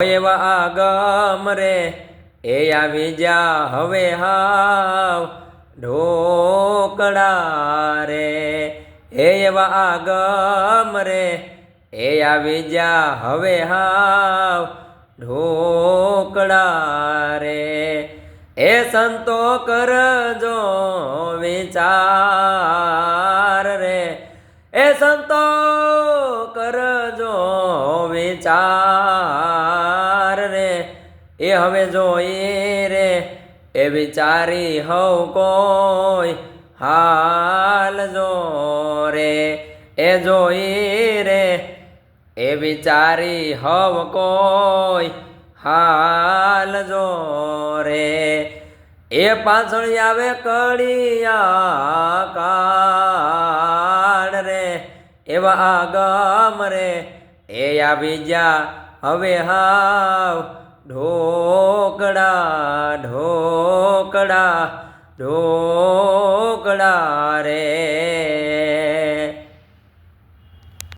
એવા આગમ રે એ આવી જા હવે હાવ ઢોકળા રે એવા આગમ રે એ આવી જા હવે હાવ ઢોકળા રે એ સંતો કરજો વિચાર રે એ સંતો કરજો વિચાર રે એ હવે જોઈ રે એ વિચારી હવ કોઈ હાલ જો રે એ જોઈ રે એ વિચારી હવ કોઈ હાલ જો રે એ પાછળ આવે કડિયા કાળ રે એવા આગમ રે એ આવી જા હવે હાવ ઢોકળા ઢોકળા ઢોકળા રે